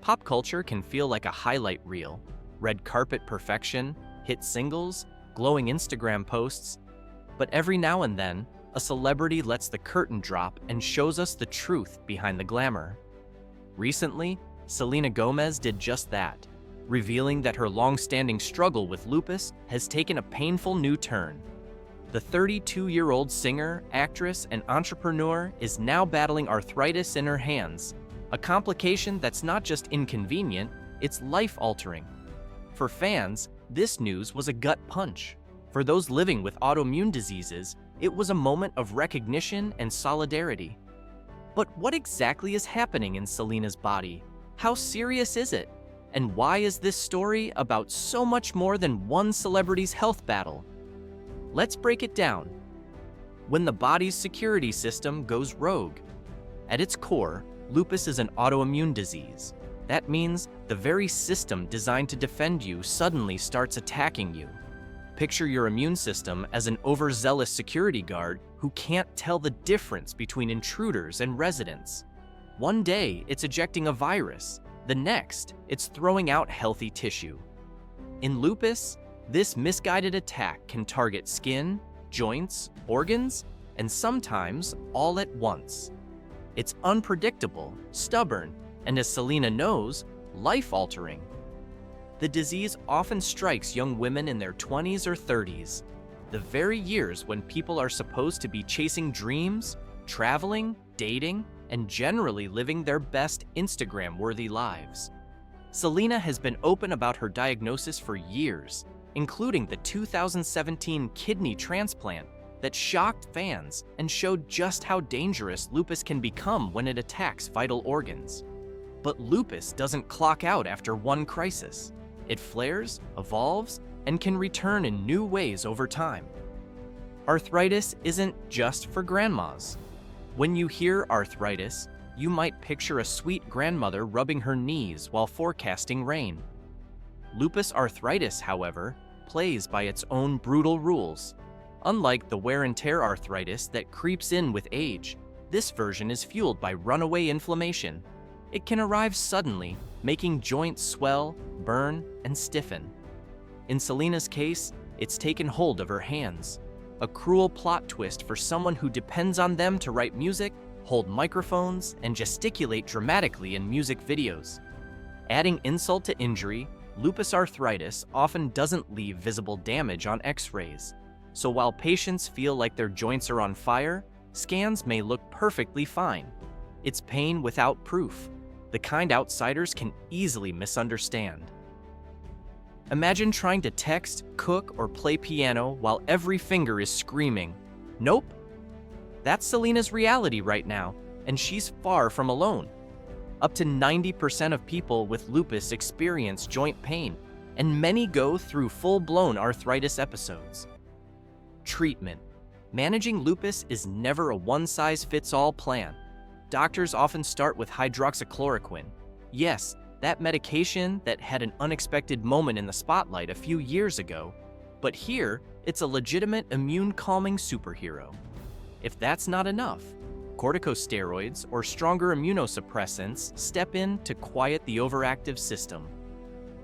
Pop culture can feel like a highlight reel. Red carpet perfection, hit singles, glowing Instagram posts. But every now and then, a celebrity lets the curtain drop and shows us the truth behind the glamour. Recently, Selena Gomez did just that, revealing that her long-standing struggle with lupus has taken a painful new turn. The 32-year-old singer, actress, and entrepreneur is now battling arthritis in her hands, a complication that's not just inconvenient, it's life-altering. For fans, this news was a gut punch. For those living with autoimmune diseases, it was a moment of recognition and solidarity. But what exactly is happening in Selena's body? How serious is it? And why is this story about so much more than one celebrity's health battle? Let's break it down. When the body's security system goes rogue. At its core, lupus is an autoimmune disease. That means the very system designed to defend you suddenly starts attacking you. Picture your immune system as an overzealous security guard who can't tell the difference between intruders and residents. One day, it's ejecting a virus. The next, it's throwing out healthy tissue. In lupus, this misguided attack can target skin, joints, organs, and sometimes all at once. It's unpredictable, stubborn, and as Selena knows, life-altering. The disease often strikes young women in their 20s or 30s, the very years when people are supposed to be chasing dreams, traveling, dating, and generally living their best Instagram-worthy lives. Selena has been open about her diagnosis for years, including the 2017 kidney transplant that shocked fans and showed just how dangerous lupus can become when it attacks vital organs. But lupus doesn't clock out after one crisis. It flares, evolves, and can return in new ways over time. Arthritis isn't just for grandmas. When you hear arthritis, you might picture a sweet grandmother rubbing her knees while forecasting rain. Lupus arthritis, however, plays by its own brutal rules. Unlike the wear and tear arthritis that creeps in with age, this version is fueled by runaway inflammation. It can arrive suddenly, making joints swell, burn, and stiffen. In Selena's case, it's taken hold of her hands. A cruel plot twist for someone who depends on them to write music, hold microphones, and gesticulate dramatically in music videos. Adding insult to injury, lupus arthritis often doesn't leave visible damage on X-rays. So while patients feel like their joints are on fire, scans may look perfectly fine. It's pain without proof, the kind outsiders can easily misunderstand. Imagine trying to text, cook, or play piano while every finger is screaming, "Nope." That's Selena's reality right now, and she's far from alone. Up to 90% of people with lupus experience joint pain, and many go through full-blown arthritis episodes. Treatment. Managing lupus is never a one-size-fits-all plan. Doctors often start with hydroxychloroquine. Yes, that medication that had an unexpected moment in the spotlight a few years ago, but here, it's a legitimate immune-calming superhero. If that's not enough, corticosteroids or stronger immunosuppressants step in to quiet the overactive system.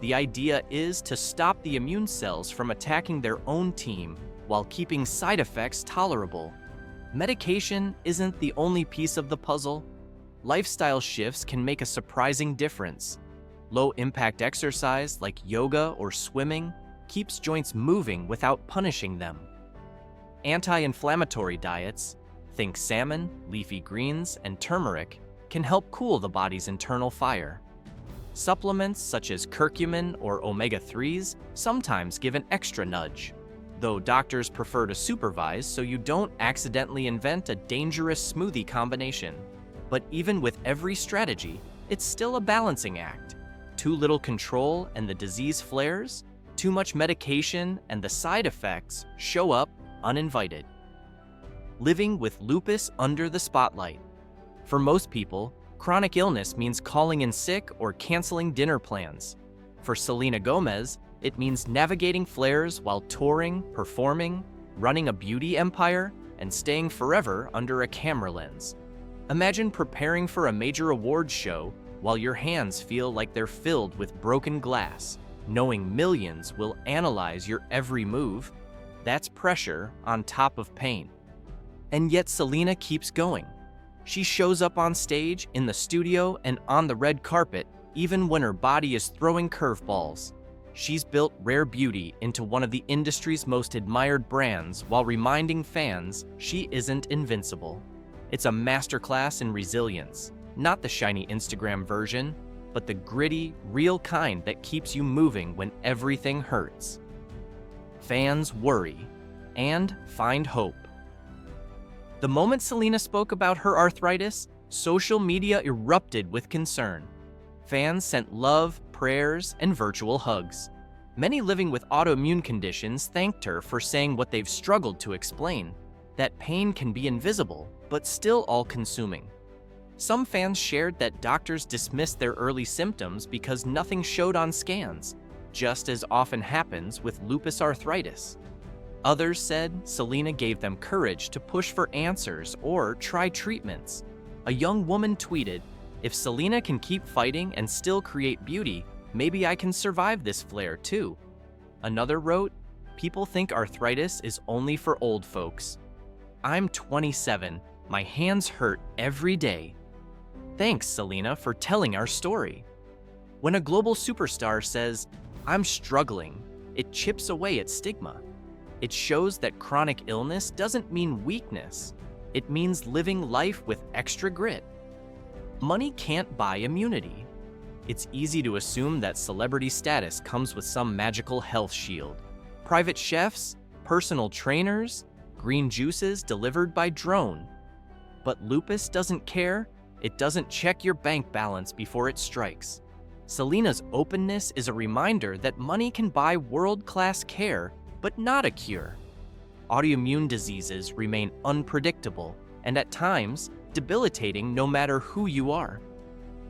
The idea is to stop the immune cells from attacking their own team while keeping side effects tolerable. Medication isn't the only piece of the puzzle. Lifestyle shifts can make a surprising difference. Low-impact exercise like yoga or swimming keeps joints moving without punishing them. Anti-inflammatory diets, think salmon, leafy greens, and turmeric, can help cool the body's internal fire. Supplements such as curcumin or omega-3s sometimes give an extra nudge, though doctors prefer to supervise so you don't accidentally invent a dangerous smoothie combination. But even with every strategy, it's still a balancing act. Too little control and the disease flares, too much medication and the side effects show up uninvited. Living with lupus under the spotlight. For most people, chronic illness means calling in sick or canceling dinner plans. For Selena Gomez, it means navigating flares while touring, performing, running a beauty empire, and staying forever under a camera lens. Imagine preparing for a major awards show while your hands feel like they're filled with broken glass, knowing millions will analyze your every move. That's pressure on top of pain. And yet Selena keeps going. She shows up on stage, in the studio, and on the red carpet, even when her body is throwing curveballs. She's built rare beauty into one of the industry's most admired brands while reminding fans she isn't invincible. It's a masterclass in resilience, not the shiny Instagram version, but the gritty, real kind that keeps you moving when everything hurts. Fans worry and find hope. The moment Selena spoke about her arthritis, social media erupted with concern. Fans sent love, prayers, and virtual hugs. Many living with autoimmune conditions thanked her for saying what they've struggled to explain, that pain can be invisible, but still all-consuming. Some fans shared that doctors dismissed their early symptoms because nothing showed on scans, just as often happens with lupus arthritis. Others said Selena gave them courage to push for answers or try treatments. A young woman tweeted, "If Selena can keep fighting and still create beauty, maybe I can survive this flare too." Another wrote, "People think arthritis is only for old folks. I'm 27. My hands hurt every day. Thanks, Selena, for telling our story." When a global superstar says, "I'm struggling," it chips away at stigma. It shows that chronic illness doesn't mean weakness. It means living life with extra grit. Money can't buy immunity. It's easy to assume that celebrity status comes with some magical health shield. Private chefs, personal trainers, green juices delivered by drone. But lupus doesn't care. It doesn't check your bank balance before it strikes. Selena's openness is a reminder that money can buy world-class care, but not a cure. Autoimmune diseases remain unpredictable and at times debilitating no matter who you are.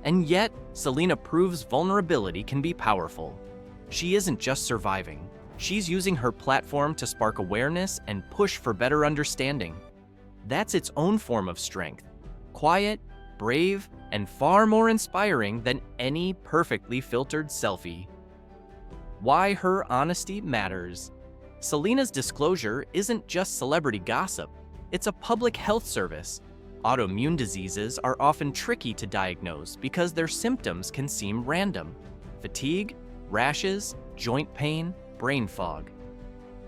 And yet, Selena proves vulnerability can be powerful. She isn't just surviving. She's using her platform to spark awareness and push for better understanding. That's its own form of strength. Quiet, brave, and far more inspiring than any perfectly filtered selfie. Why her honesty matters. Selena's disclosure isn't just celebrity gossip, it's a public health service. Autoimmune diseases are often tricky to diagnose because their symptoms can seem random. Fatigue, rashes, joint pain, brain fog.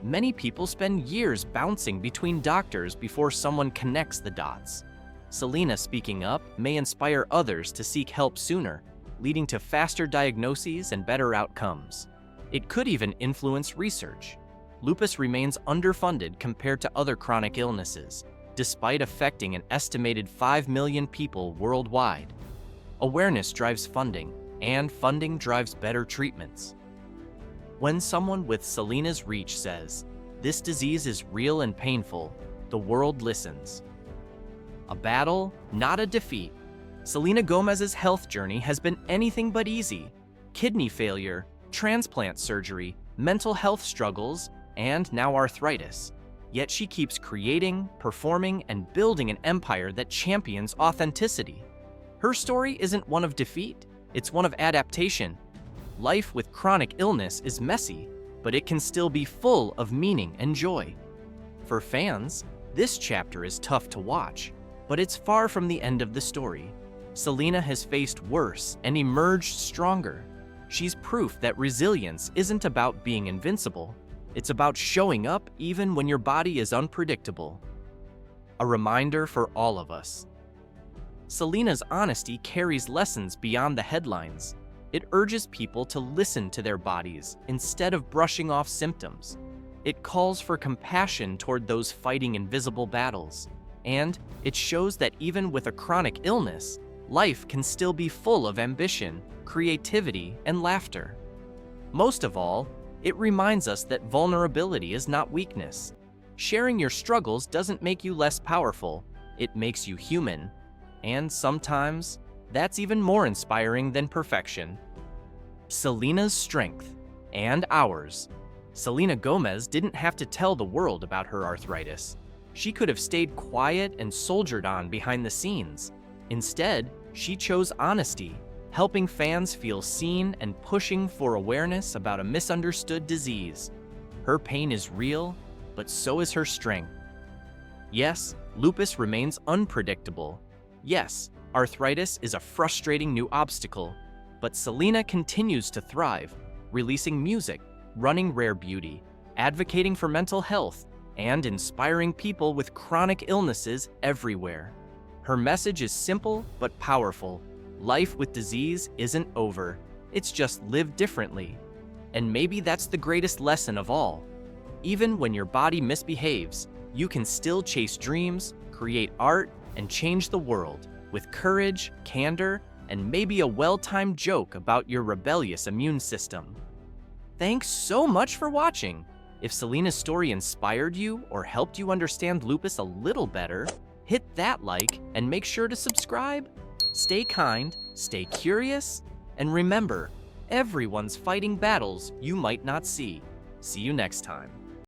Many people spend years bouncing between doctors before someone connects the dots. Selena speaking up may inspire others to seek help sooner, leading to faster diagnoses and better outcomes. It could even influence research. Lupus remains underfunded compared to other chronic illnesses, despite affecting an estimated 5 million people worldwide. Awareness drives funding, and funding drives better treatments. When someone with Selena's reach says, "This disease is real and painful," the world listens. A battle, not a defeat. Selena Gomez's health journey has been anything but easy. Kidney failure, transplant surgery, mental health struggles, and now arthritis. Yet she keeps creating, performing, and building an empire that champions authenticity. Her story isn't one of defeat, it's one of adaptation. Life with chronic illness is messy, but it can still be full of meaning and joy. For fans, this chapter is tough to watch, but it's far from the end of the story. Selena has faced worse and emerged stronger. She's proof that resilience isn't about being invincible. It's about showing up even when your body is unpredictable. A reminder for all of us. Selena's honesty carries lessons beyond the headlines. It urges people to listen to their bodies instead of brushing off symptoms. It calls for compassion toward those fighting invisible battles. And it shows that even with a chronic illness, life can still be full of ambition, creativity, and laughter. Most of all, it reminds us that vulnerability is not weakness. Sharing your struggles doesn't make you less powerful, it makes you human. And sometimes, that's even more inspiring than perfection. Selena's strength, and ours. Selena Gomez didn't have to tell the world about her arthritis. She could have stayed quiet and soldiered on behind the scenes. Instead, she chose honesty. helping fans feel seen and pushing for awareness about a misunderstood disease. Her pain is real, but so is her strength. Yes, lupus remains unpredictable. Yes, arthritis is a frustrating new obstacle, but Selena continues to thrive, releasing music, running Rare Beauty, advocating for mental health, and inspiring people with chronic illnesses everywhere. Her message is simple but powerful. Life with disease isn't over. It's just lived differently. And maybe that's the greatest lesson of all. Even when your body misbehaves, you can still chase dreams, create art, and change the world with courage, candor, and maybe a well-timed joke about your rebellious immune system. Thanks so much for watching. If Selena's story inspired you or helped you understand lupus a little better, hit that like and make sure to subscribe. Stay kind, stay curious, and remember, everyone's fighting battles you might not see. See you next time.